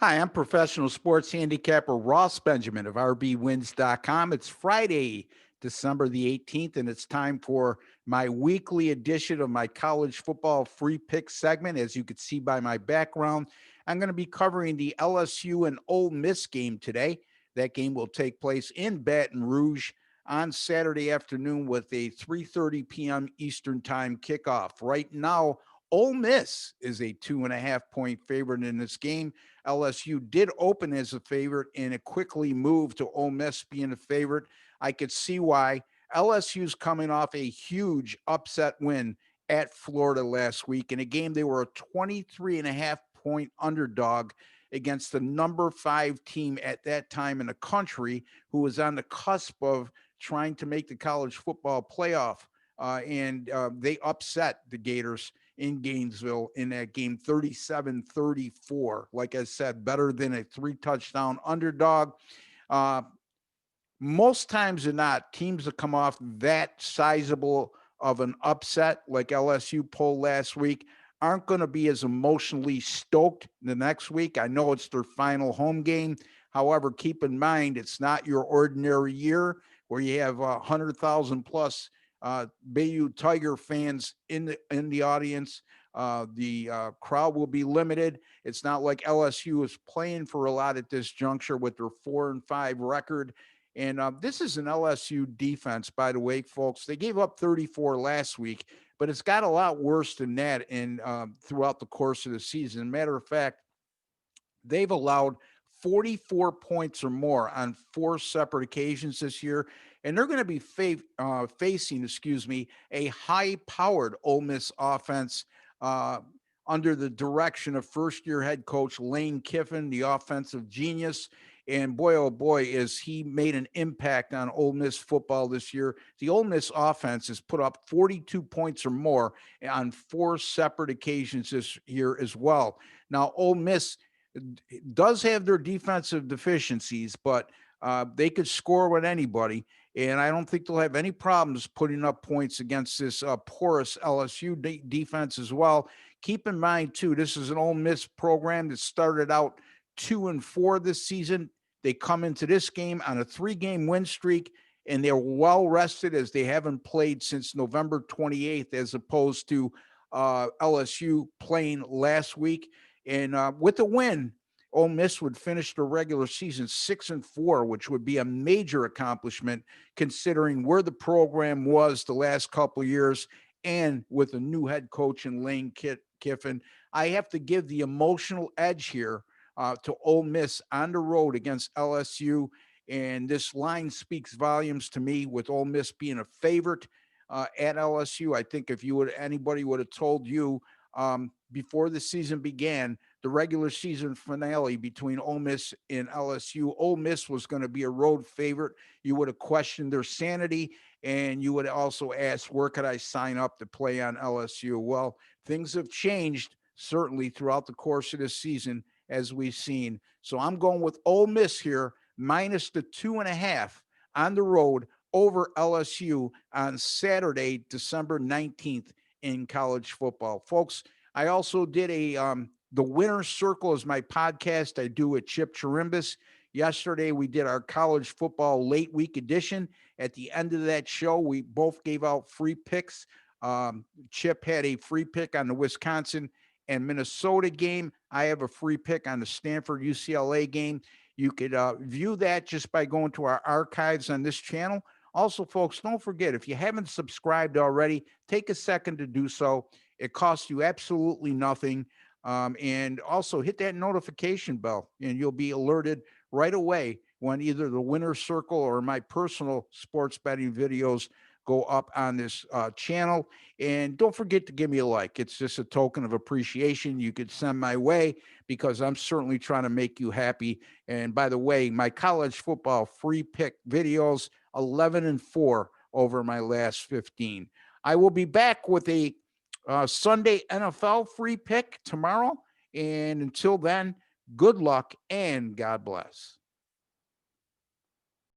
Hi, I'm professional sports handicapper Ross Benjamin of RBWins.com. It's Friday, December the 18th, and it's time for my weekly edition of my college football free pick segment. As you can see by my background, I'm going to be covering the LSU and Ole Miss game today. That game will take place in Baton Rouge on Saturday afternoon with a 3:30 p.m. Eastern Time kickoff. Right now, Ole Miss is a 2.5 point favorite in this game. LSU did open as a favorite and it quickly moved to Ole Miss being a favorite. I could see why. LSU's coming off a huge upset win at Florida last week in a game they were a 23.5 point underdog against the number 5 team at that time in the country who was on the cusp of trying to make the college football playoff. And they upset the Gators in Gainesville in that game 37-34. Like I said, better than a 3 touchdown underdog. Uh, Most times than not, teams that come off that sizable of an upset like LSU pulled last week aren't going to be as emotionally stoked the next week. I know it's their final home game. However, keep in mind it's not your ordinary year where you have 100,000 plus Bayou Tiger fans in the audience. The crowd will be limited. It's not like LSU is playing for a lot at this juncture with their 4-5 record. And this is an LSU defense, by the way, folks. They gave up 34 last week, but it's got a lot worse than that in throughout the course of the season. Matter of fact, they've allowed 44 points or more on 4 separate occasions this year, and they're going to be facing, a high-powered Ole Miss offense uh, under the direction of first-year head coach Lane Kiffin, the offensive genius. And boy, oh boy, is he made an impact on Ole Miss football this year. The Ole Miss offense has put up 42 points or more on 4 separate occasions this year as well. Now, Ole Miss does have their defensive deficiencies, but they could score with anybody. And I don't think they'll have any problems putting up points against this porous LSU defense as well. Keep in mind, too, this is an Ole Miss program that started out 2-4 this season. They come into this game on a 3-game win streak, and they're well rested as they haven't played since November 28th, as opposed to LSU playing last week. And with a win, Ole Miss would finish the regular season 6-4, which would be a major accomplishment considering where the program was the last couple of years, and with a new head coach in Lane Kiffin. I have to give the emotional edge here to Ole Miss on the road against LSU, and this line speaks volumes to me with Ole Miss being a favorite at LSU. I think if anybody would have told you before the season began, the regular season finale between Ole Miss and LSU, Ole Miss was going to be a road favorite. You would have questioned their sanity, and you would also ask, where could I sign up to play on LSU? Well, things have changed certainly throughout the course of this season, as we've seen. So I'm going with Ole Miss here, minus the 2.5 on the road over LSU on Saturday, December 19th in college football. Folks, I also did the Winner's Circle is my podcast I do with Chip Chirimbus. Yesterday, we did our college football late week edition. At the end of that show, we both gave out free picks. Chip had a free pick on the Wisconsin and Minnesota game. I have a free pick on the Stanford UCLA game. You could view that just by going to our archives on this channel. Also, folks, don't forget, if you haven't subscribed already, take a second to do so. It costs you absolutely nothing. And also hit that notification bell, and you'll be alerted right away when either the Winner's Circle or my personal sports betting videos go up on this channel. And don't forget to give me a like. It's just a token of appreciation you could send my way, because I'm certainly trying to make you happy. And by the way, my college football free pick videos, 11-4 over my last 15. I will be back with a Sunday NFL free pick tomorrow. And until then, good luck and God bless.